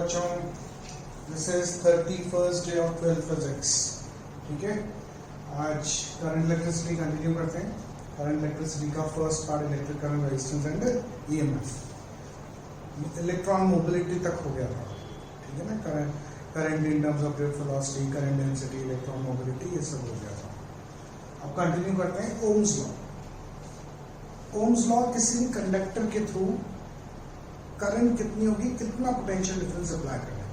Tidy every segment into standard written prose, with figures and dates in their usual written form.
बच्चों, this is 31st day of 12th physics. ठीक है, आज करंट इलेक्ट्रिसिटी कंटिन्यू करते हैं। करंट इलेक्ट्रिसिटी का first part electric current, resistance and EMF. Electron mobility तक हो गया था। ठीक है ना, current in terms of gravity velocity, current density, electron mobility, ये सब हो गया था। अब कंटिन्यू करते हैं ओम्स लॉ। ओम्स लॉ किसी कंडक्टर के थ्रू करंट कितनी होगी, कितना पोटेंशियल डिफरेंस अप्लाई करने में।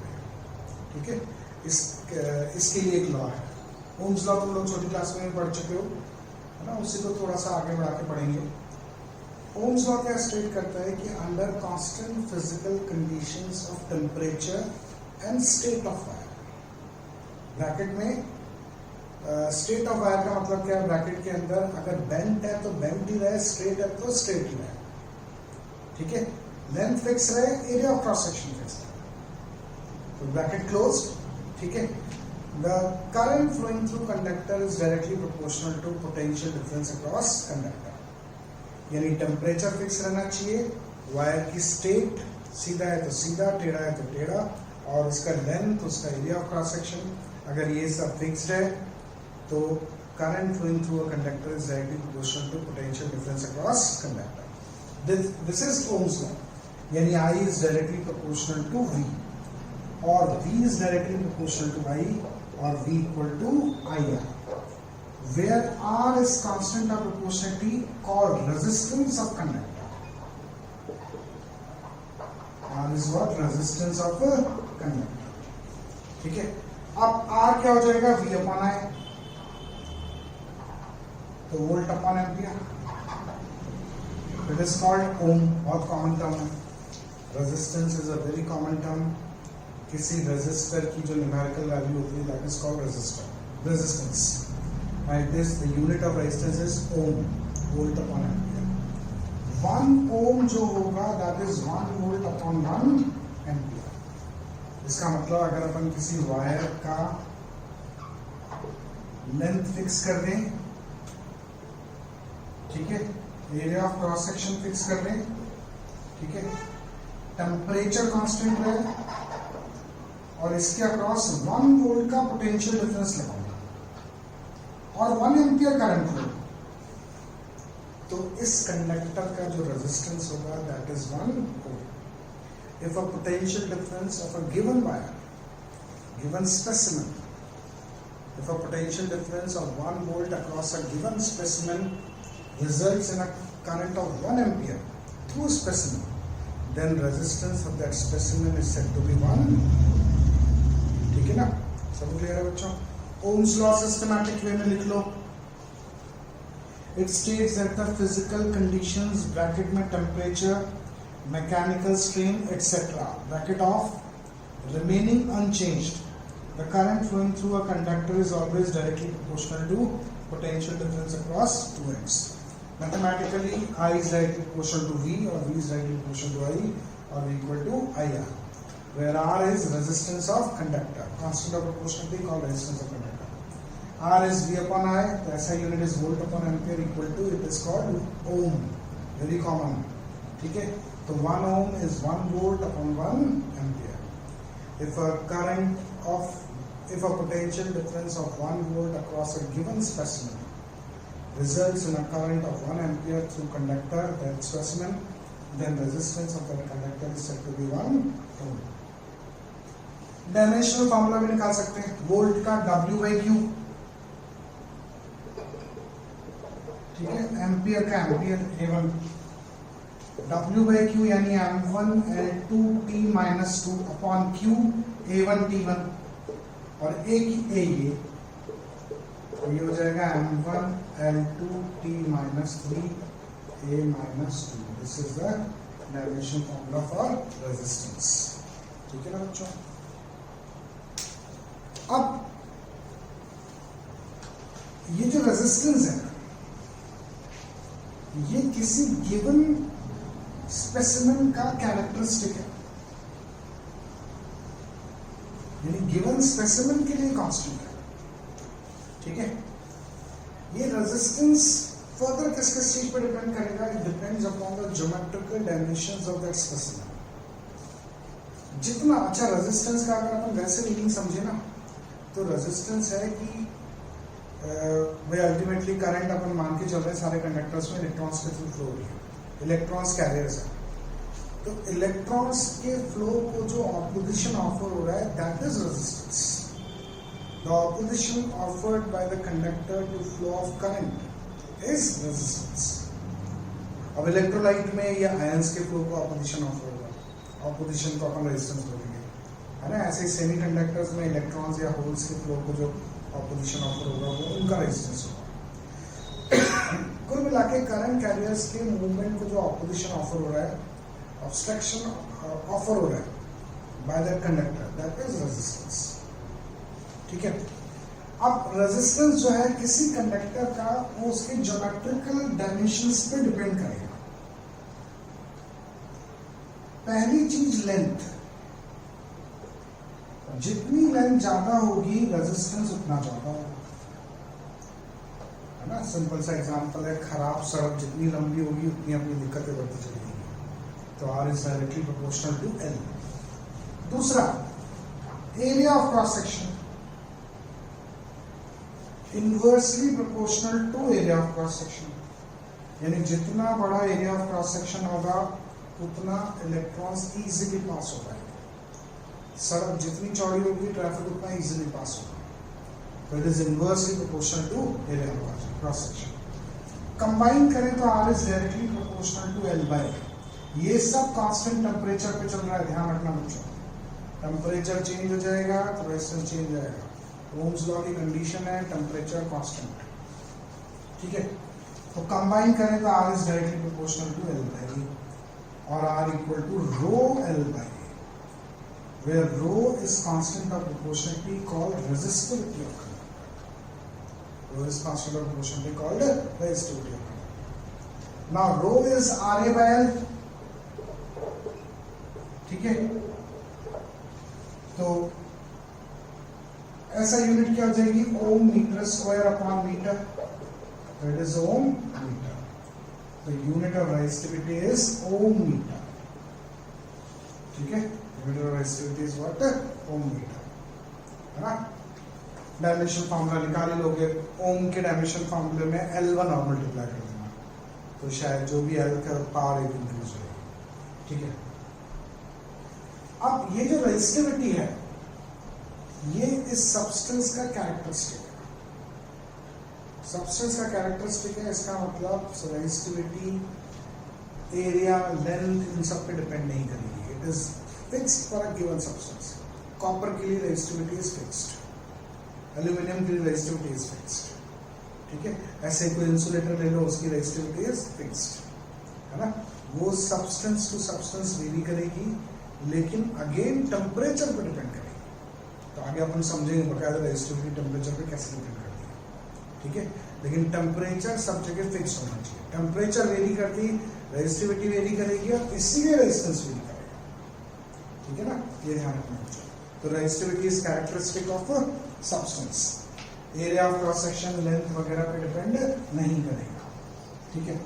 ठीक है, इसके लिए एक लॉ है। ओम्स लॉ तुम लोग छोटी क्लास में पढ़ चुके हो, है ना, उसी को थोड़ा सा आगे बढ़ा के पढ़ेंगे। ओम्स लॉ क्या स्टेट करता है कि under constant physical conditions of temperature and state of wire, bracket में स्टेट ऑफ वायर का मतलब क्या है, ब्रैकेट के अंदर अगर बेंट है तो बेंट ही रहे, स्ट्रेट है तो स्ट्रेट ही रहे। ठीक है, लेंथ फिक्स रहे, area of cross section fix रहे, तो ब्रैकेट क्लोज्ड। ठीक है, the current flowing through conductor is directly proportional to potential difference across conductor. यानी टेम्परेचर फिक्स रहना चाहिए, वायर की स्टेट सीधा है तो सीधा, टेढ़ा है तो टेढ़ा, और उसका लेंथ, उसका एरिया ऑफ क्रॉस सेक्शन अगर ये सब फिक्स्ड है तो current flowing through a conductor is directly proportional to potential difference across conductor. This is Ohm's law, यानी I is directly proportional to V, और V is directly proportional to I, और V equal to IR, where R is constant of proportionality called resistance of conductor. R is what? Resistance of a conductor. ठीक है, अब R क्या हो जाएगा? V upon I, तो volt upon ampere. It is called ohm, बहुत common term है। Resistance is a very common term. किसी रेजिस्टर की जो न्यूमेरिकल वैल्यू होती है that is called resistance. Like this the unit of resistance is ohm, volt upon ampere. 1 ohm जो होगा that is 1 volt upon 1 ampere. इसका मतलब अगर अपन किसी वायर का लेंथ फिक्स कर दें, ठीक है, area of cross section fix कर दें, ठीक है, टेम्परेचर कांस्टेंट रहे, और इसके अक्रॉस 1 वोल्ट का पोटेंशियल डिफरेंस लगाऊंगा और 1 एम्पियर करंट फ्लो, तो इस कंडक्टर का जो रेजिस्टेंस होगा that is 1 volt. If a potential difference of a given wire, given specimen, if a potential difference of 1 volt across a given specimen results in a current of 1 ampere through specimen, then resistance of that specimen is said to be 1। ठीक है ना, सब clear है बच्चों? Ohm's law systematic way में लिख लो। It states that the physical conditions bracket में temperature, mechanical strain etc. Bracket of remaining unchanged, the current flowing through a conductor is always directly proportional to potential difference across two ends. Mathematically, I is directly proportional to V, or V is directly proportional to I, or V equal to IR, where R is resistance of conductor, constant of proportionality called resistance of conductor. R is V upon I, the SI unit is volt upon ampere, equal to, it is called ohm, very common. ठीक है, तो 1 ohm is 1 volt upon 1 ampere. If a potential difference of 1 volt across a given specimen results in a current of 1 ampere through conductor, that specimen, then resistance of that conductor is said to be 1 ohm. Dimensional formula भी निकाल सकते हैं, volt का W/Q, ठीक है, ampere का ampere A1, W/Q यानी M1 L2 T minus 2 upon Q A1 T1, और A की A ये हो जाएगा M1 L2 T minus 3 A minus 2। This is the dimension formula for resistance. ठीक है ना बच्चों? अब ये जो रेजिस्टेंस है ये किसी गिवन स्पेसिमेन का कैरेक्टरिस्टिक है, यानी गिवन स्पेसिमेन के लिए कांस्टेंट है। ठीक है, ये रेजिस्टेंस फर्दर किस किस चीज पर डिपेंड करेगा? It depends upon the geometrical dimensions of that specimen. जितना अच्छा रेजिस्टेंस का अगर अपन वैसे मीनिंग समझे ना, तो रेजिस्टेंस है कि वे अल्टीमेटली करंट अपन मान के चल रहे हैं सारे कंडक्टर्स में इलेक्ट्रॉन्स के थ्रू फ्लो हो रही है, इलेक्ट्रॉन्स कैरियर्स है, तो इलेक्ट्रॉन्स के फ्लो को जो ऑपोजिशन ऑफर हो रहा है that is resistance. The opposition offered by the conductor to flow of current is resistance. अब इलेक्ट्रोलाइट में या आयंस के फ्लो को ऑपोजिशन ऑफर होगा, ऑपोजिशन को अपन रेजिस्टेंस बोलेंगे, है ना। ऐसे ही सेमी कंडक्टर्स में इलेक्ट्रॉन्स या होल्स के फ्लो को जो ऑपोजिशन ऑफर होगा वो उनका रेजिस्टेंस होगा। कुल मिला के करंट कैरियर्स के मूवमेंट को जो ऑपोजिशन ऑफर हो रहा है, ऑब्स्ट्रक्शन ऑफर हो रहा है by that conductor, that is resistance. ठीक है। अब रेजिस्टेंस जो है किसी कंडक्टर का वो उसके ज्योमेट्रिकल डायमेंशंस पे डिपेंड करेगा। पहली चीज लेंथ, जितनी लेंथ ज्यादा होगी रेजिस्टेंस उतना ज्यादा होगा, है ना। सिंपल सा एग्जांपल है, खराब सड़क जितनी लंबी होगी उतनी अपनी दिक्कतें बढ़ती चलेगी, तो R is directly proportional to L. दूसरा, area of cross section inversely proportional to area of cross section, यानी जितना बड़ा एरिया ऑफ क्रॉस सेक्शन होगा उतना इलेक्ट्रॉन्स इजीली पास हो पाएंगे। सड़क जितनी चौड़ी होगी ट्रैफिक उतना इजीली पास होगा, तो it is inversely proportional to area of cross section. Combine करें तो R is directly proportional to L by. ये सब कांस्टेंट टेम्परेचर पे चल रहा है, ध्यान रखना बच्चों। टेम्परेचर चेंज हो जाएगा तो रेजिस्टेंस चेंज हो जाएगा। ओम्स लॉ की कंडीशन है टेम्परेचर कांस्टेंट। ठीक है, तो कंबाइन करें तो R is directly proportional to L by, और R equal to rho L by, where rho is constant of proportionality called resistivity of conductor. Rho is constant of proportionality called resistivity of conductor. Now rho is RA by L. ठीक है, तो ऐसा unit क्या हो जाएगी, ohm metre square upon metre, that is ohm metre. The unit of resistivity is ohm meter. ठीक है, unit of resistivity is what? Ohm meter, है ना। डायमेंशन फार्मूला निकाल लोगे, ओम के डायमेंशन फार्मूले में L1 और मल्टीप्लाई कर देना, तो शायद जो भी L का पावर एक इंक्रीज होगी। ठीक है, अब ये जो रेजिस्टिविटी है ये इस सब्सटेंस का कैरेक्टरिस्टिक है। सब्सटेंस का कैरेक्टरिस्टिक है, इसका मतलब रेजिस्टिविटी, एरिया, लेंथ इन सब पे डिपेंड नहीं करेगी। It is fixed for a given substance. Copper के लिए रेजिस्टिविटी इज फिक्स्ड, एल्यूमिनियम के लिए रेजिस्टिविटी इज फिक्स्ड। ठीक है, ऐसे कोई इंसुलेटर ले लो उसकी रेजिस्टिविटी इज फिक्स्ड, है ना। वो सब्सटेंस टू सब्सटेंस वेरी करेगी, लेकिन अगेन टेम्परेचर पे डिपेंड करेगी। तो आगे अपन समझेंगे बकायदा रेजिस्टिविटी टेम्परेचर पे कैसे डिपेंड करती है। ठीक है, लेकिन टेम्परेचर सब जगह फिक्स होना चाहिए। टेम्परेचर वेरी करती, रेजिस्टिविटी वेरी करेगी और इसीलिए रेजिस्टेंस वेरी करेगा। ठीक है ना, ये ध्यान रखना चाहिए। तो resistivity is characteristic of substance, area of cross section, length वगैरह पे डिपेंड नहीं करेगा। ठीक है,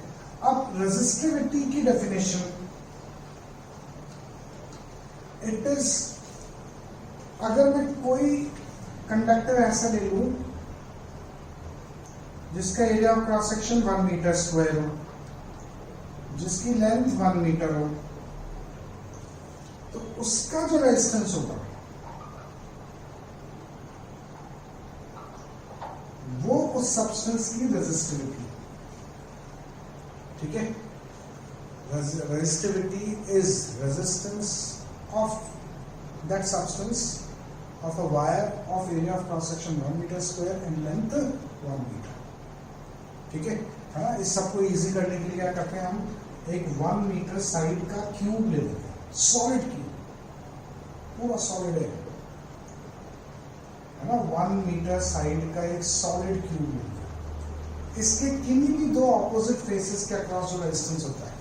अब रेजिस्टिविटी की डेफिनेशन, इट इज, अगर मैं कोई कंडक्टर ऐसा ले लूं जिसका area of cross section 1 metre square हो, जिसकी लेंथ 1 मीटर हो, तो उसका जो रेजिस्टेंस होगा वो उस सब्सटेंस की रेजिस्टिविटी। ठीक है, resistivity is resistance of that substance of a wire of area of cross section 1 meter square and length 1 meter. ठीक है, हाँ, इस सबको इजी करने के लिए क्या करते हैं हम, एक 1 मीटर साइड का क्यूब ले लेते हैं, सॉलिड क्यूब, पूरा सॉलिड है ना। 1 मीटर साइड का एक सॉलिड क्यूब ले लेते हैं, इसके किन्हीं भी दो ऑपोजिट फेसेस के अक्रॉस जो रेजिस्टेंस होता है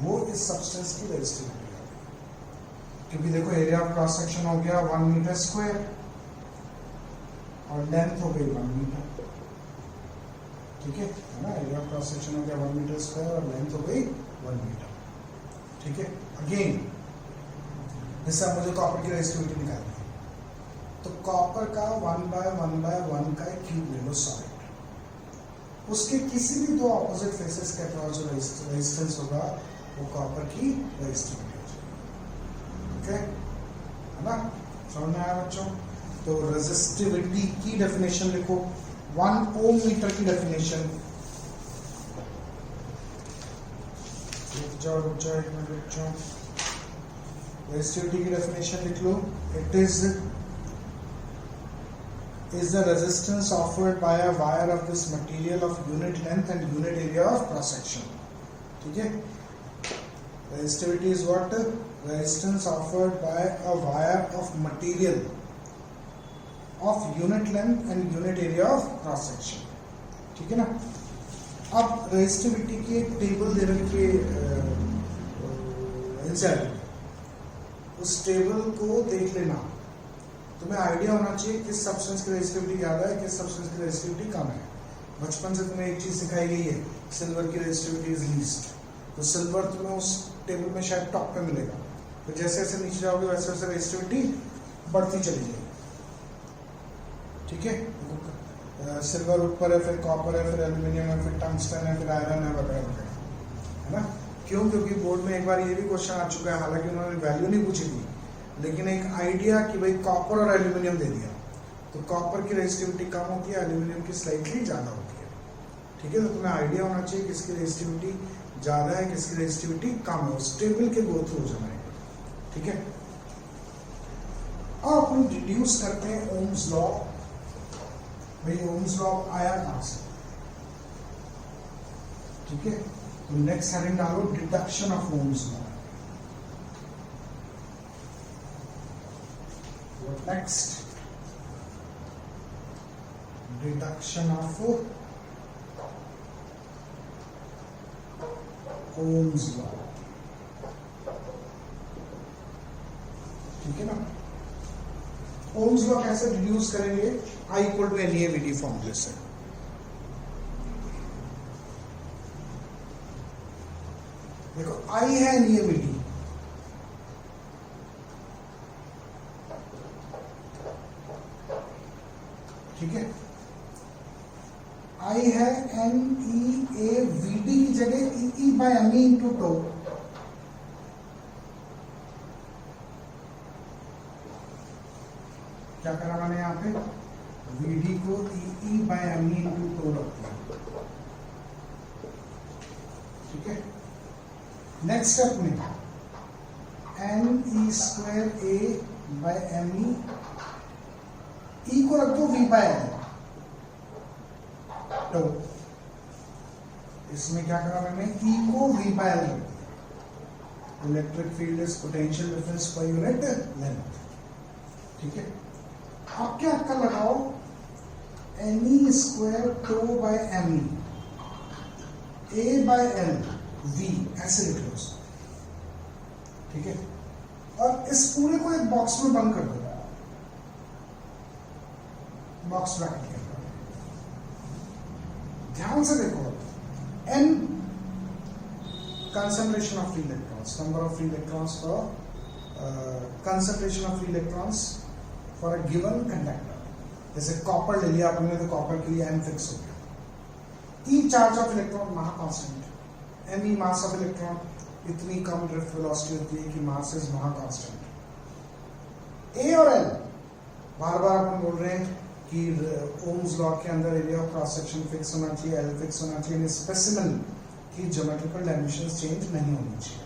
वो इस सब्सटेंस की रेजिस्टिविटी, क्योंकि देखो एरिया ऑफ क्रॉस सेक्शन हो गया 1 मीटर स्क्वायर और लेंथ हो गई 1 मीटर। ठीक है ना, एरिया ऑफ क्रॉस सेक्शन हो गया 1 मीटर स्क्वायर और लेंथ हो गई 1 मीटर। ठीक है, अगेन जैसे अब मुझे कॉपर की रेजिस्टिविटी निकालनी है, तो कॉपर का 1/1/1 का क्यूब ले लो सॉलिड, उसके किसी भी दो ऑपोजिट फेसेस के अक्रॉस जो रेजिस्टेंस होगा वो कॉपर की रेजिस्टिविटी हो जाएगी। ओके, है ना, समझ में आया बच्चों? तो रेजिस्टिविटी की डेफिनेशन लिखो, 1 ओम मीटर की डेफिनेशन, रुक जाओ एक मिनट बच्चों, रेजिस्टिविटी की डेफिनेशन लिख लो, it is the resistance offered by a wire of this material of unit length and unit area of cross section. ठीक है, resistivity is what? Resistance offered by a wire of material of unit length and unit area of cross section. ठीक है ना? अब resistivity की एक table दे रखी है इंसर्ट, उस टेबल को देख लेना, तुम्हें आइडिया होना चाहिए किस सब्सटेंस की रेजिस्टिविटी ज्यादा है, किस सब्सटेंस की रेजिस्टिविटी कम है। बचपन से तुम्हें एक चीज सिखाई गई है, सिल्वर की रेजिस्टिविटी इज लीस्ट, तो सिल्वर तुम्हें उस टेबल में शायद टॉप पे मिलेगा, तो जैसे जैसे नीचे जाओगे वैसे वैसे रेजिस्टिविटी बढ़ती चली जाएगी। ठीक है, सिल्वर ऊपर है, फिर कॉपर है, फिर एल्यूमिनियम है, फिर टंगस्टन है, फिर आयरन है, वगैरह वगैरह, है ना? क्यों? क्योंकि बोर्ड में एक बार ये भी क्वेश्चन आ चुका है, हालांकि उन्होंने वैल्यू नहीं पूछी थी, लेकिन एक आइडिया कि भाई कॉपर और एल्यूमिनियम दे दिया, तो कॉपर की रेजिस्टिविटी कम होती है, एल्यूमिनियम की स्लाइटली ज्यादा होती है। ठीक है, तो तुम्हें आइडिया होना चाहिए किसकी रेजिस्टिविटी ज्यादा है, किसकी रेजिस्टिविटी कम है, उस टेबल के गो थ्रू हो जाना है। ठीक है, अब अपन डिड्यूस करते हैं ओम्स लॉ। भाई ओम्स लॉ आया कहां से? ठीक है, तो नेक्स्ट हेडिंग डालो deduction of Ohm's law. Next, deduction of Ohm's law. ठीक है ना? Ohm's law कैसे डिड्यूस करेंगे? I इक्वल टू NEAVD फॉर्मूले से। देखो I है NEAVD, ठीक है, I है NEAVD की जगह E/ME इंटू टो। क्या करा मैंने यहाँ पे? VD को E/ME इंटू टो रख दिया। ठीक है, नेक्स्ट स्टेप में NE²A/ME, E को रख दो V/L, तो इसमें क्या करा मैंने? E को V/L रख दिया। Electric field is potential difference per unit length. ठीक है, आप क्या कर लगाओ? NE² τ/ME, A/L V, ऐसे लिख लो। ठीक है, और इस पूरे को एक बॉक्स में बंद कर दो, बॉक्स ब्रैकेट के अंदर। ध्यान से देखो, N concentration of free electrons, number of free electrons for concentration of free electrons for a given conductor। जैसे कॉपर ले लिया आपने, तो कॉपर के लिए N फिक्स हो गया। E चार्ज ऑफ इलेक्ट्रॉन, महा constant. ME mass of electron, इतनी कम ड्रिफ्ट वेलोसिटी होती है कि मास इज महा कांस्टेंट। A और L, बार बार अपन बोल रहे हैं कि ओम्स लॉ के अंदर area of cross section fix होना चाहिए, L फिक्स होना चाहिए, स्पेसिमेन की ज्योमेट्रिकल डायमेंशंस चेंज नहीं होनी चाहिए।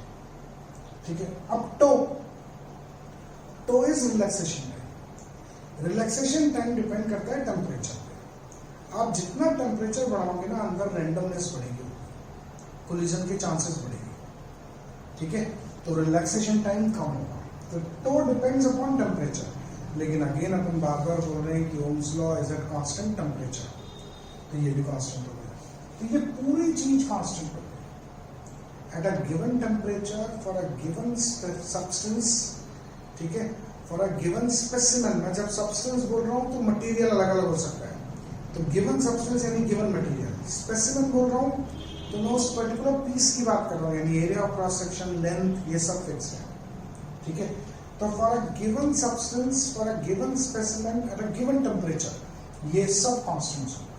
ठीक है, अब tau is relaxation time. Relaxation time depend करता है टेम्परेचर पे। आप जितना टेम्परेचर बढ़ाओगे ना, अंदर रैंडमनेस बढ़ेगी, कोलिजन के चांसेस बढ़ेगी। ठीक है, तो रिलैक्सेशन टाइम कम होगा। तो टो डिपेंड्स अपॉन टेम्परेचर, लेकिन अगेन अपन बार बार बोल रहे हैं कि Ohm's law is at constant temperature, तो ये भी कांस्टेंट हो गया। तो ये पूरी चीज कांस्टेंट हो गई at a given temperature for a given substance. ठीक है, फॉर अ गिवन स्पेसिमेन। मैं जब सब्सटेंस बोल रहा हूँ तो मटेरियल अलग अलग हो सकता है, तो गिवन सब्सटेंस यानी गिवन मटेरियल। स्पेसिमेन बोल रहा हूँ तो मैं उस पर्टिकुलर पीस की बात कर रहा हूँ, यानी area of cross section, length, ये सब फिक्स है। ठीक है, तो for a given substance, for a given specimen at a given temperature, ये सब कांस्टेंट्स होंगे।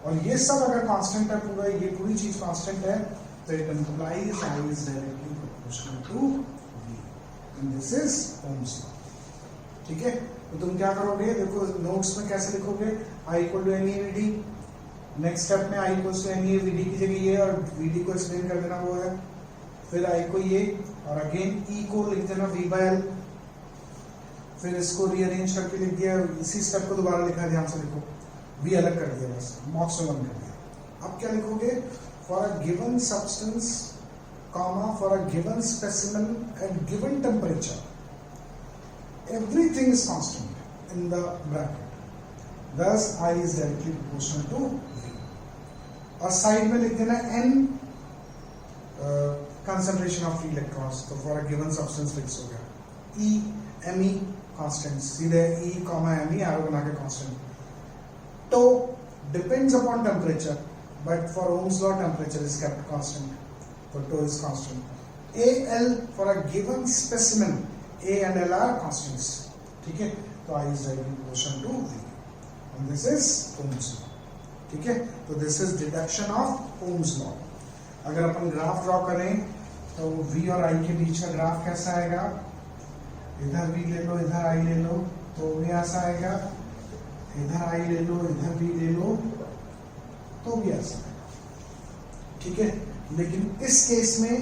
और ये सब अगर कांस्टेंट है, पूरा ये पूरी चीज कांस्टेंट है, तो it implies I is directly proportional to V and this is Ohm's law। ठीक है, तो तुम क्या करोगे, देखो नोट्स में कैसे लिखोगे, I equal to NE VD, next step में I equals to NE VD की जगह ये और VD को एक्सप्लेन कर देना वो है, फिर I को ये और अगेन E को लिख देना V by L, फिर इसको रीअरेंज करके लिख दिया, इसी स्टेप को दोबारा लिखा, ध्यान से लिखो, V अलग कर दिया, बस बॉक्स में बंद कर दिया। अब क्या लिखोगे, for a given substance comma for a given specimen at given temperature everything is constant in the bracket, thus I is directly proportional to V। और साइड में लिख देना N concentration of free electrons, तो for a given substance fix हो गया, E Me constant, सीधे E comma Me arrow बना के कांस्टेंट। तो depends upon temperature, but for Ohm's law temperature is kept constant, so tau is constant। AL for a given specimen, A and L are constants, ठीक है, तो I is directly proportional to V and this is Ohm's law। ठीक है, तो this is deduction of Ohm's law। अगर अपन graph draw करें तो V और I के बीच का ग्राफ कैसा आएगा, इधर V ले लो, इधर I ले लो, तो भी ऐसा आएगा, इधर I ले लो, इधर भी ले लो, तो भी ऐसा है। ठीक है, लेकिन इस केस में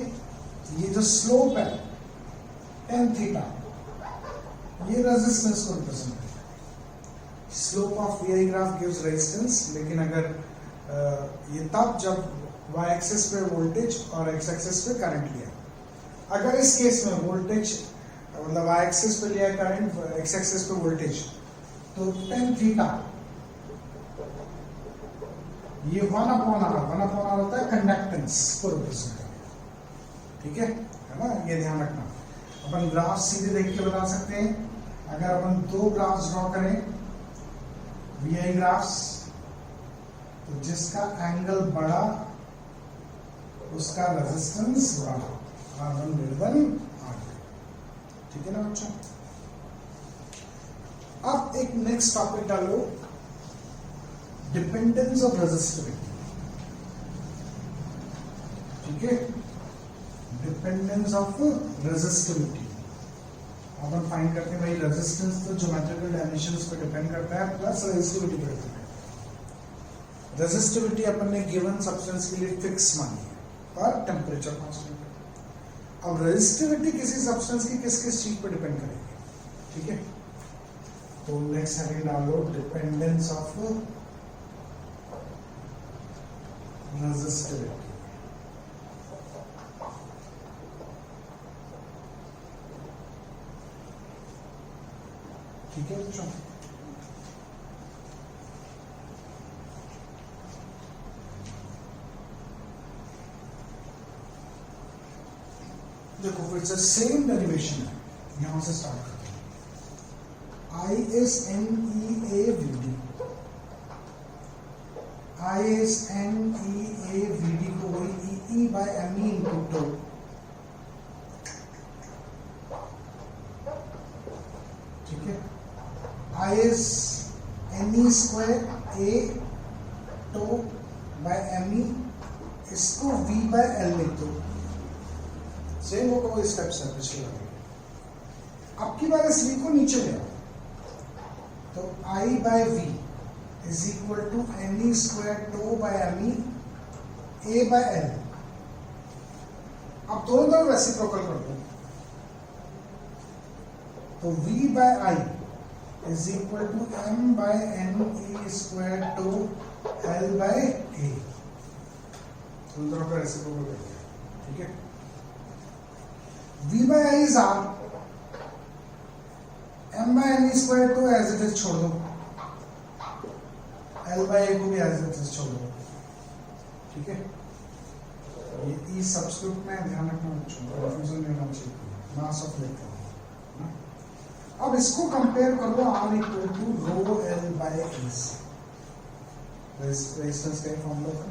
ये जो स्लोप है tan थीटा, ये रेजिस्टेंस को रिप्रेजेंट करता है। Slope of VI graph gives resistance, लेकिन अगर ये तब जब y एक्सिस पे वोल्टेज और x एक्सिस पे करंट लिया, अगर इस केस में वोल्टेज मतलब y एक्सिस पे लिया करंट, x एक्सिस पे वोल्टेज, तो tan थीटा ये 1/r होता है कंडक्टेंस को रिप्रेजेंट करेगा। ठीक है ना, ये ध्यान रखना। अपन ग्राफ सीधे देख के बता सकते हैं, अगर अपन दो ग्राफ्स ड्रॉ करें VI ग्राफ्स, तो जिसका एंगल बड़ा उसका रेजिस्टेंस बड़ा, R1 greater than R2। ठीक है ना बच्चों। अब एक नेक्स्ट टॉपिक डालो, डिपेंडेंस ऑफ रेजिस्टिविटी। ठीक है, dependence of resistivity upon find करते हैं। भाई रेजिस्टेंस तो ज्योमेट्रिकल डायमेंशंस पे डिपेंड करता है, प्लस रेजिस्टिविटी पे डिपेंड करता है। रेजिस्टिविटी अपन ने गिवन सब्सटेंस के लिए फिक्स मानी है पर टेम्परेचर कांस्टेंट है। अब रेजिस्टिविटी किसी सब्सटेंस की किस किस चीज पे डिपेंड करेगी। ठीक है, तो नेक्स्ट हेडिंग डालो, डिपेंडेंस ऑफ रेजिस्टिविटी। ठीक है बच्चों, देखो फिर से सेम डेरिवेशन है, यहां से स्टार्ट करते हैं। I is NEA VD, I is NEA VD को वही EE by ME into tau। ठीक है, I is NE square A tau by ME, इसको V by L लिख दो। सेम होगा वो स्टेप्स है पिछले वाले। अब की बार इस V को नीचे ले आओ, तो I by V is equal to NE square tau by ME A by L। अब दोनों तरफ रेसिप्रोकल कर दो, तो V by I is equal to M by NE square tau L by A। दोनों तरफ का रेसिप्रोकल कर दिया। ठीक है, V by I is R, M by NE square tau as it is छोड़ दो, L by A को भी as it is छोड़ दो। ठीक है, ये E सबस्क्रिप्ट में ध्यान रखना बच्चों, कंफ्यूजन नहीं होना चाहिए, मास ऑफ इलेक्ट्रॉन। अब इसको कंपेयर करो R equal to rho L by A से, रेजिस्टेंस का फॉर्मूला था,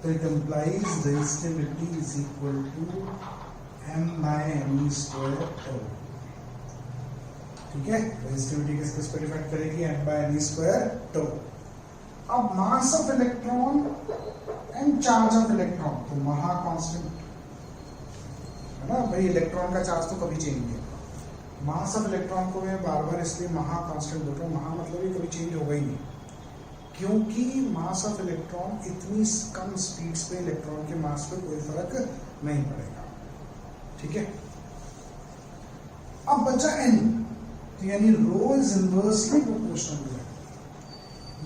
तो it implies resistivity is equal to m/ne² tau. ठीक है, रेजिस्टिविटी किसको स्पेसिफाई करेगी? m/ne² tau. अब mass of electron and charge of electron, तो महा कांस्टेंट है ना भाई, इलेक्ट्रॉन का चार्ज तो कभी चेंज नहीं होगा। मास ऑफ इलेक्ट्रॉन को मैं बार बार इसलिए महा कांस्टेंट बोल रहा हूँ, महा मतलब ये कभी चेंज होगा ही नहीं, क्योंकि मास ऑफ इलेक्ट्रॉन इतनी कम स्पीड्स पे इलेक्ट्रॉन के मास पे कोई फर्क नहीं पड़ेगा। ठीक है, अब बचा n, यानी rho is inversely proportional to n।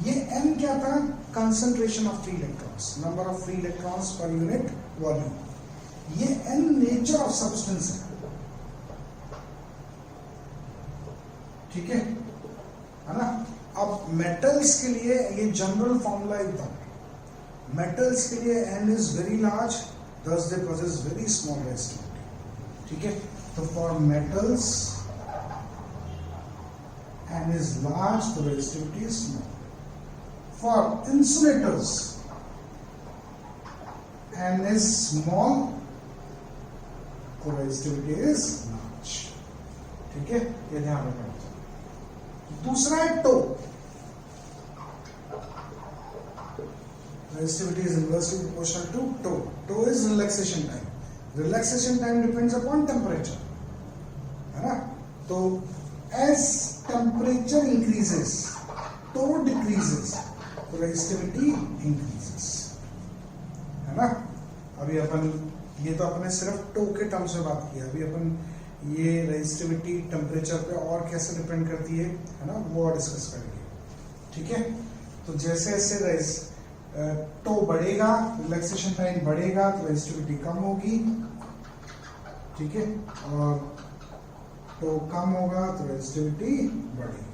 ये n क्या था? Concentration of free electrons, number of free electrons per unit volume. ये n नेचर ऑफ सब्सटेंस है। ठीक है ना? अब मेटल्स के लिए ये जनरल फॉर्मूला एकदम, मेटल्स के लिए n is very large, thus they possess very small resistivity। ठीक है, तो for metals n is large, the resistivity is small. For insulators n is small, the resistivity is large। ठीक है, ये ध्यान रखना। दूसरा है to, resistivity is inversely proportional to tau. Tau is relaxation time. Relaxation time depends upon temperature, है ना? तो as temperature increases, tau decreases, तो resistivity increases, है ना? अभी अपन ये तो अपने सिर्फ टो के टर्म्स में बात किया, अभी अपन ये रेजिस्टिविटी टेम्परेचर पे और कैसे डिपेंड करती है ना, वो और डिस्कस करेंगे। ठीक है, तो जैसे जैसे टो बढ़ेगा, रिलैक्सेशन टाइम बढ़ेगा, तो रेजिस्टिविटी कम होगी। ठीक है, और टो कम होगा तो रेजिस्टिविटी बढ़ेगी।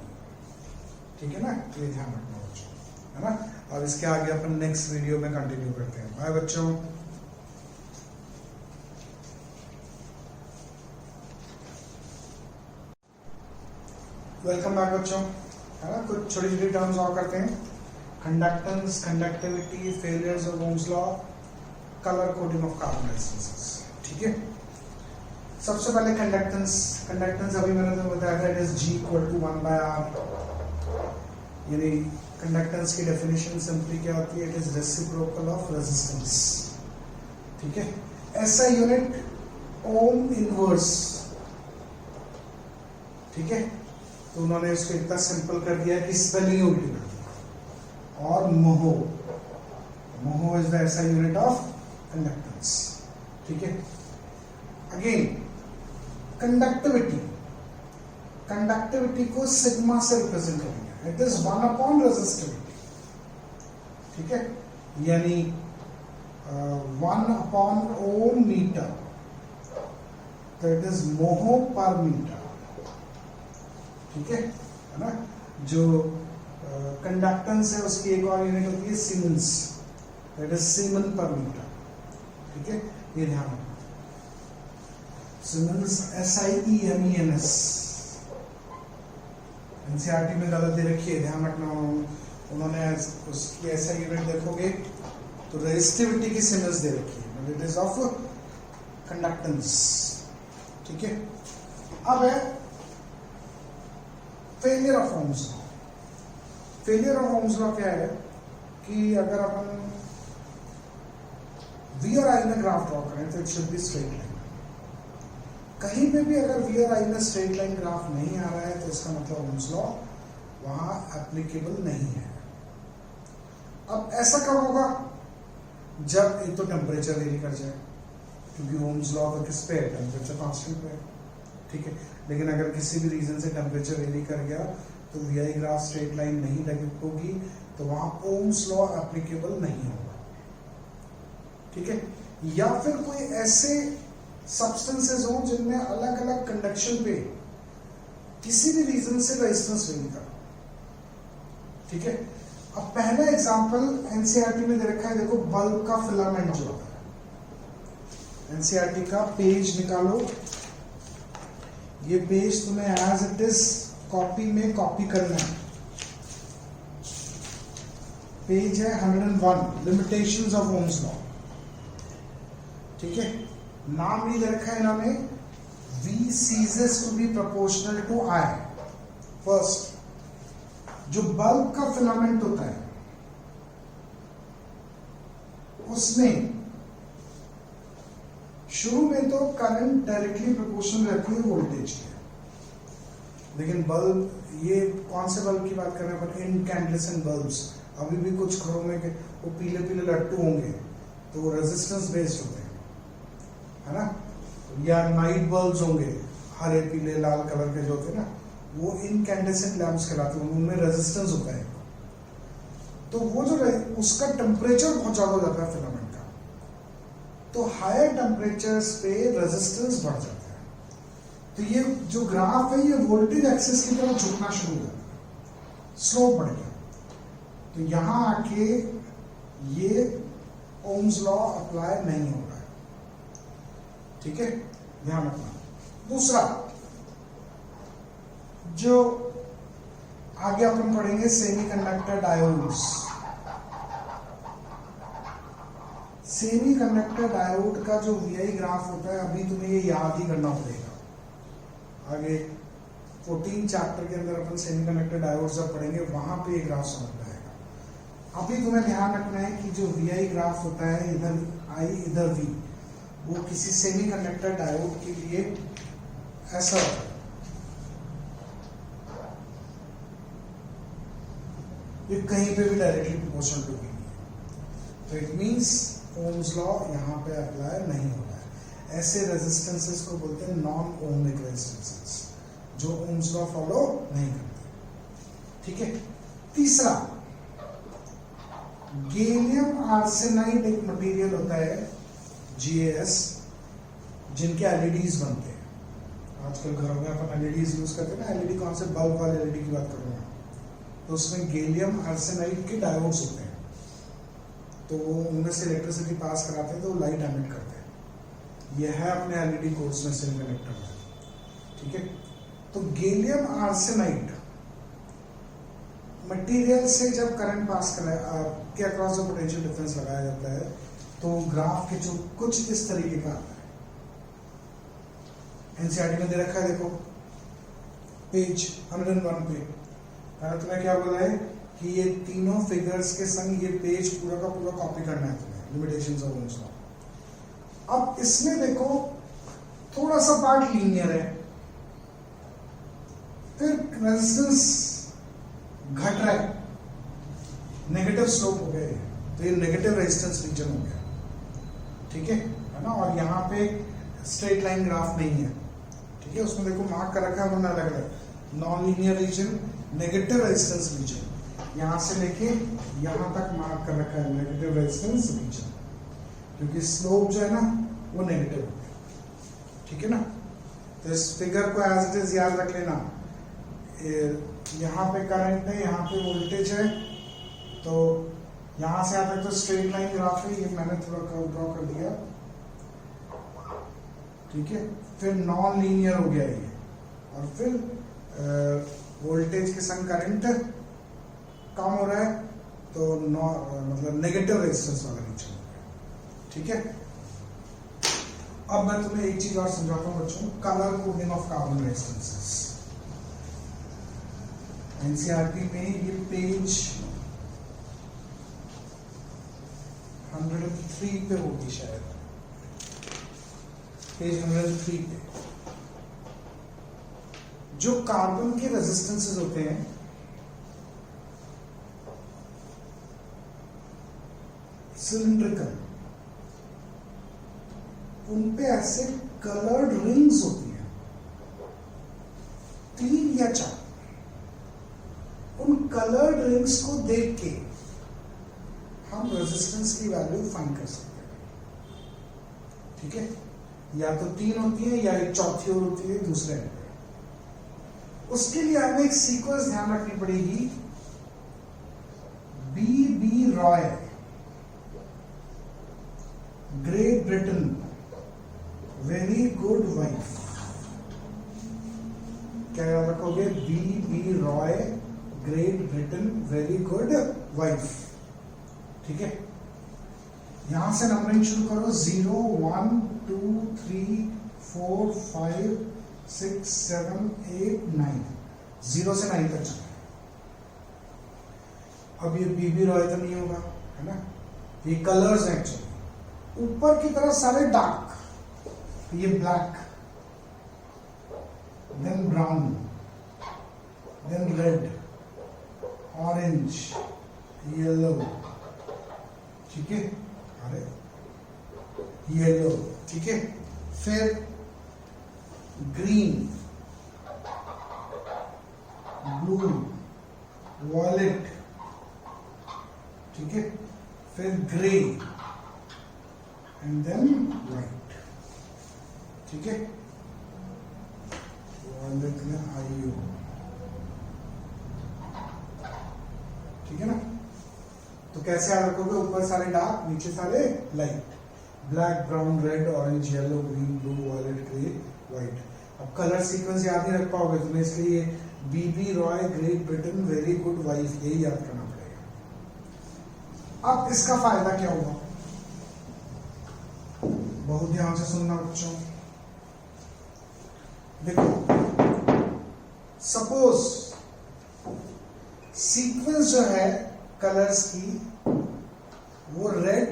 ठीक है ना, ये ध्यान रखना बच्चों, है ना? और इसके आगे अपन नेक्स्ट वीडियो में कंटिन्यू करते हैं। बाय बच्चों। वेलकम बैक बच्चों, है ना? कुछ छोटी छोटी टर्म्स और करते हैं। Conductance, conductivity, failures of Ohm's law, colour coding of carbon disulphides. ठीक है, सबसे पहले कंडक्टेंस। कंडक्टेंस अभी मैंने तो बताया था, इट इज G = 1/R। यानी कंडक्टेंस की डेफिनेशन सिंपली क्या होती है? It is reciprocal of resistance. ठीक है, ऐसा यूनिट ओम इनवर्स। ठीक है, तो उन्होंने इसको इतना सिंपल कर दिया कि स्पेलिंग उल्टी कर दिया। और मोहो, मोहो इज द ऐसा यूनिट ऑफ कंडक्टेंस। ठीक है, अगेन कंडक्टिविटी, कंडक्टिविटी को सिग्मा से रिप्रेजेंट करेंगे, इट इज 1/रेजिस्टिविटी। ठीक है, यानी 1/ओम मीटर, तो इट इज मोहो पर मीटर। ठीक है ना? जो कंडक्टेंस है उसकी एक और यूनिट होती है सीमेंस, दैट इज सीमेन पर मीटर। ठीक है, ये ध्यान रखना। Siemens SIEMENS। एनसीईआरटी में गलत दे रखी है, ध्यान रखना। उन्होंने उसकी ऐसा यूनिट देखोगे तो रेजिस्टिविटी की सीमेंस दे रखी है, इट इज ऑफ कंडक्टेंस। ठीक है, अब है failure of Ohm's law. Failure of Ohm's law क्या है कि अगर अपन V और I में ग्राफ ड्रॉ करें तो it should be straight line. कहीं पे भी अगर V और I में स्ट्रेट लाइन ग्राफ नहीं आ रहा है तो इसका मतलब ओम्स लॉ वहां एप्लीकेबल नहीं है। अब ऐसा कब होगा? जब एक तो टेम्परेचर वेरी कर जाए, क्योंकि ओम्स लॉ तो किस पे है? टेम्परेचर कांस्टेंट पे है। ठीक है, लेकिन अगर किसी भी रीजन से टेम्परेचर वेरी कर गया तो VI ग्राफ स्ट्रेट लाइन नहीं लगी होगी, तो वहां ओम्स लॉ एप्लीकेबल नहीं होगा। ठीक है, या फिर कोई ऐसे सब्सटेंसेस हो जिनमें अलग अलग कंडक्शन पे किसी भी रीजन से रेजिस्टेंस वेरी कर। ठीक है, अब पहला एग्जांपल एनसीईआरटी में दे रखा है, देखो बल्ब का फिलामेंट जो होता है। एनसीईआरटी का पेज निकालो, ये पेज तुम्हें एज इट इज कॉपी में कॉपी करना है। पेज है 101, लिमिटेशंस ऑफ ओम्स लॉ। ठीक है, नाम नहीं दे रखा है इन्होंने, V ceases to be proportional to I. First, जो बल्ब का फिलामेंट होता है उसमें शुरू में तो करंट डायरेक्टली प्रोपोर्शनल रहती है वोल्टेज के, लेकिन बल्ब, ये कौन से बल्ब की बात कर रहे हैं अपन, इनकैंडेसेंट बल्ब्स, अभी भी कुछ घरों में वो पीले पीले लट्टू होंगे तो वो रेजिस्टेंस बेस्ड होते हैं, है ना, या नाइट बल्ब्स होंगे हरे पीले लाल कलर के जो होते हैं ना, वो इनकैंडेसेंट लैंप्स कहलाते हैं, उनमें रेजिस्टेंस होता है। तो वो जो उसका टेम्परेचर बहुत ज्यादा हो जाता है फिलामेंट का, तो हायर टेम्परेचर्स पे रेजिस्टेंस बढ़ जाता है। तो ये जो ग्राफ है ये वोल्टेज एक्सिस की तरफ झुकना शुरू हो जाता है, स्लोप बढ़ गया। तो यहां आके ये ओम्स लॉ अप्लाई नहीं हो रहा है, ठीक है, ध्यान रखना। दूसरा जो आगे अपन पढ़ेंगे सेमीकंडक्टर डायोड्स। सेमीकंडक्टर डायोड का जो VI ग्राफ होता है, अभी तुम्हें ये याद ही करना पड़ेगा। आगे 14 चैप्टर के अंदर अपन सेमीकंडक्टर डायोड्स जब पढ़ेंगे वहां पे ये ग्राफ समझ में आएगा। अभी तुम्हें ध्यान रखना है कि जो VI ग्राफ होता है, इधर I इधर V, वो किसी सेमीकंडक्टर डायोड के लिए ऐसा होता है। ये कहीं पे भी डायरेक्टली प्रोपोर्शनल टू V नहीं है, तो इट मींस ओम्स लॉ यहाँ पे अप्लाई नहीं हो रहा है। ऐसे रेजिस्टेंसेस को बोलते हैं नॉन ओमिक रेजिस्टेंसेस, जो ओम्स लॉ फॉलो नहीं करते, ठीक है। तीसरा, गैलियम आर्सेनाइड एक मटेरियल होता है GaS, जिनके LEDs बनते हैं। आजकल घरों में अपन LEDs यूज करते हैं ना, LED कौन से, बल्ब वाले LED की बात कर रहा हूँ, तो उसमें गैलियम आर्सेनाइड के डायोड्स होते हैं, तो वो उनमें से इलेक्ट्रिसिटी पास कराते हैं तो वो लाइट एमिट करते हैं। यह है अपने LED कोर्स में सेमीकंडक्टर में, ठीक है। तो गैलियम आर्सेनाइड मटेरियल से जब करंट पास के अक्रॉस जो पोटेंशियल डिफरेंस लगाया जाता है, तो ग्राफ के जो कुछ इस तरीके का आता है। NCERT में दे रखा है, देखो पेज 101 पे तुम्हें क्या बोला है कि ये तीनों फिगर्स के संग ये पेज पूरा का पूरा कॉपी करना है तुम्हें, लिमिटेशंस ऑफ ओम्स लॉ। अब इसमें देखो थोड़ा सा पार्ट लीनियर है, फिर रेजिस्टेंस घट रहा है, नेगेटिव स्लोप हो गया, तो ये नेगेटिव रेजिस्टेंस रीजन हो गया, ठीक है ना। और यहाँ पे स्ट्रेट लाइन ग्राफ नहीं है, ठीक है, उसमें देखो मार्क कर रखा है उन्होंने अलग अलग, non linear region, negative resistance region, यहां से लेके यहां तक मार्क कर रखा है नेगेटिव रेजिस्टेंस रीजन, क्योंकि स्लोप जो है ना वो नेगेटिव हो गया, ठीक है ना। तो इस फिगर को एज इट इज याद रख लेना। यहाँ पे करंट है, यहाँ पे वोल्टेज है, तो यहां से यहाँ तक तो स्ट्रेट लाइन ग्राफ है, ये मैंने थोड़ा कर्व ड्रॉ कर दिया, ठीक है। फिर नॉन लीनियर हो गया ये, और फिर वोल्टेज के संग करंट कम हो रहा है, तो मतलब नेगेटिव रेजिस्टेंस वाला रीजन हो गया, ठीक है। अब मैं तुम्हें एक चीज और समझाता हूं बच्चों, colour coding of carbon resistances. NCERT में ये पेज 103 पे होगी शायद, पेज 103 पे जो कार्बन के रेजिस्टेंसेस होते हैं, सिलिंड्रिकल, उन पे ऐसे कलर्ड रिंग्स होती हैं, 3 या 4। उन कलर्ड रिंग्स को देख के हम रेजिस्टेंस की वैल्यू फाइंड कर सकते हैं, ठीक है। या तो 3 होती है या एक चौथी और होती है दूसरे एंड पे। उसके लिए हमें एक सीक्वेंस ध्यान रखनी पड़ेगी। B.B. Roy, Great Britain, very good wife. क्या याद रखोगे? B.B. Roy, Great Britain, very good wife, ठीक है। यहां से नंबरिंग शुरू करो, 0, 1, 2 3 4 5 6 7 8 9, 0 से 9 तक चला। अब ये बीबी रॉय तो नहीं होगा, है ना, ये कलर्स हैं एक्चुअली। ऊपर की तरफ सारे डार्क, ये black, then brown, then red, orange, yellow, ठीक है, अरे येलो, ठीक है, फिर ग्रीन, ब्लू, वॉयलेट, ठीक है, फिर ग्रे एंड देन व्हाइट, ठीक है, वॉयलेट में आईओ, ठीक है ना। तो कैसे याद रखोगे, ऊपर सारे डार्क, नीचे सारे light, black, brown, red, orange, yellow, green, blue, violet, grey, white. अब कलर सीक्वेंस याद नहीं रख पाओगे तुम्हें, इसलिए B B Roy, Great Britain, very good wife, यही याद करना पड़ेगा। अब इसका फायदा क्या हुआ, बहुत ध्यान से सुनना बच्चों। देखो, सपोज सीक्वेंस जो है कलर्स की, वो रेड,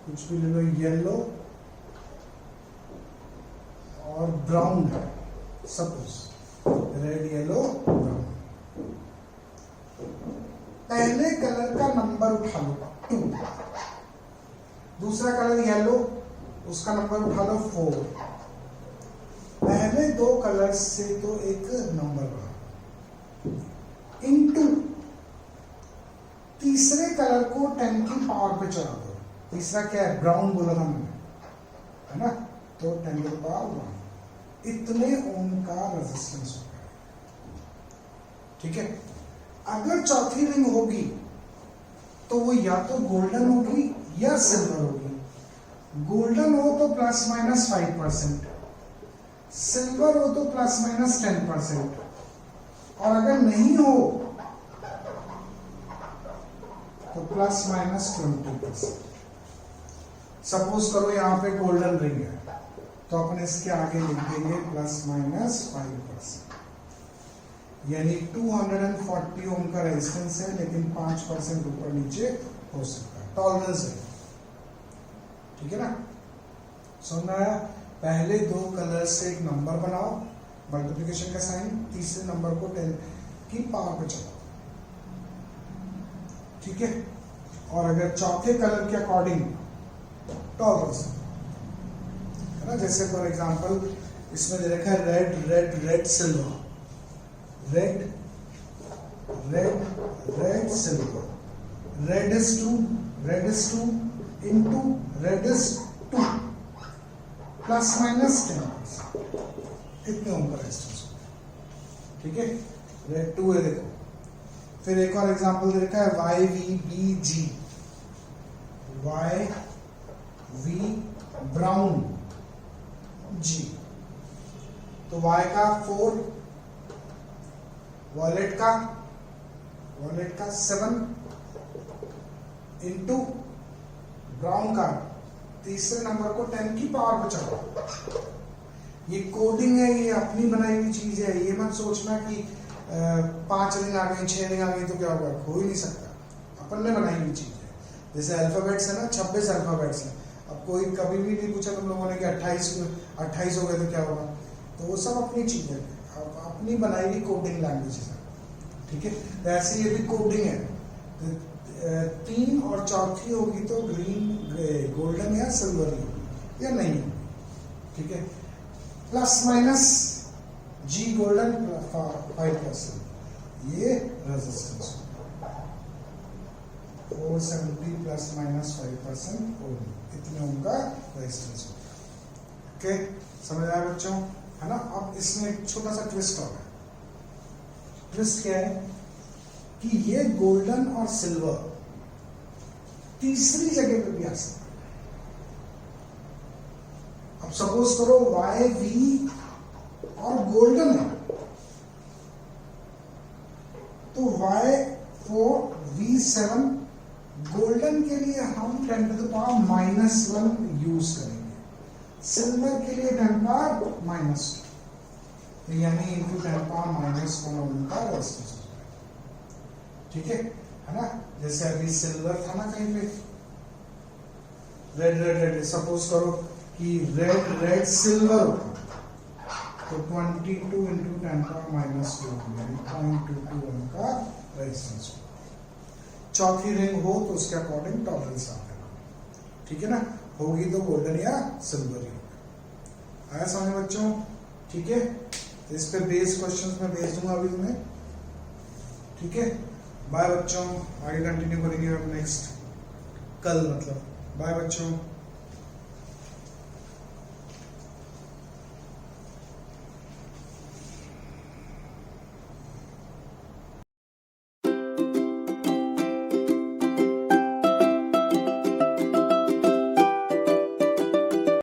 कुछ भी ले लो, येलो और ब्राउन है, सपोज रेड, येलो, ब्राउन। पहले कलर का नंबर उठा लो 2, दूसरा कलर येलो, उसका नंबर उठा लो 4। पहले दो कलर से तो एक नंबर बढ़ा, इनटू तीसरे कलर को 10 की पावर पे चढ़ा दो। तीसरा क्या है, ब्राउन बोला था मैंने, है ना, तो 10 की पावर 1, इतने ओम का रेजिस्टेंस होगा, ठीक है। अगर चौथी रिंग होगी तो वो या तो गोल्डन होगी या सिल्वर होगी। गोल्डन हो तो प्लस माइनस 5%, सिल्वर हो तो प्लस माइनस 10%, और अगर नहीं हो तो प्लस माइनस 20%। सपोज करो यहां पे गोल्डन रिंग है, तो अपन इसके आगे लिख देंगे प्लस माइनस 5%, यानी 240 ओम का रेजिस्टेंस है, लेकिन 5% ऊपर नीचे हो सकता है, टॉलरेंस है, ठीक है ना। समझ में आया। पहले दो कलर से एक नंबर बनाओ, मल्टीप्लिकेशन का साइन, तीसरे नंबर को 10 की पावर पे चलाओ, ठीक है। और अगर चौथे कलर के अकॉर्डिंग टॉलरेंस है ना, जैसे फॉर एग्जांपल इसमें दे रखा है red red red silver, red red red silver, red is 2 into red is 2 plus minus 10%, कितने ओम का रेजिस्टेंस होगा, ठीक है। रेड 2 है, देखो। फिर एक और एग्जांपल दे रखा है YVBG, YV ब्राउन G, तो Y का 4, वॉलेट का 7 इंटू ब्राउन का तीसरे नंबर को 10 की पावर पे चढ़ाओ। ये कोडिंग है, ये अपनी बनाई हुई चीज है, ये मत सोचना कि 5 रिंग आ गई 6 रिंग आ गई तो क्या होगा, हो ही नहीं सकता, अपन ने बनाई हुई चीज है। जैसे अल्फाबेट्स है ना, 26 अल्फाबेट्स हैं। अब कोई कभी भी नहीं पूछा तुम लोगों ने कि 28 हो गए तो क्या होगा, तो वो सब अपनी चीज है, अपनी बनाई हुई कोडिंग लैंग्वेज है, ठीक है। तो ऐसे ये भी कोडिंग है, तो 3 और चौथी होगी तो ग्रीन गोल्डन या सिल्वर होगी या नहीं होगी, ठीक है। प्लस माइनस G गोल्डन 5%, ये रेजिस्टेंस 470 प्लस माइनस 5% ओम, इतने ओम का रेजिस्टेंस होगा, ओके। समझ आया बच्चों, है ना। अब इसमें एक छोटा सा ट्विस्ट और है। ट्विस्ट क्या है कि ये गोल्डन और सिल्वर तीसरी जगह पे भी आ सकता है। अब सपोज करो YV और गोल्डन है, तो Y4V7 गोल्डन के लिए हम 10 टू द पावर -1 यूज करेंगे। सिल्वर के लिए 10 पावर -2 यानी इंटू 10 पावर -1 उनका रेजिस्टेंस हो जाएगा। ठीक है ना। जैसे अभी सिल्वर था ना कहीं पे, रेड सपोज करो कि रेड सिल्वर होता तो 22 इंटू 10 पावर -2 यानी 0.22 ओम का रेजिस्टेंस होगा। चौथी रिंग हो तो उसके अकॉर्डिंग टॉलरेंस आएगा। ठीक है ना, होगी तो गोल्डन या सिल्वर ही होगा। आया समझ बच्चों? ठीक है, तो इस पे बेस क्वेश्चंस में भेज दूंगा अभी तुम्हें। ठीक है, बाय बच्चों, आगे कंटिन्यू करेंगे अब नेक्स्ट कल, मतलब बाय बच्चों।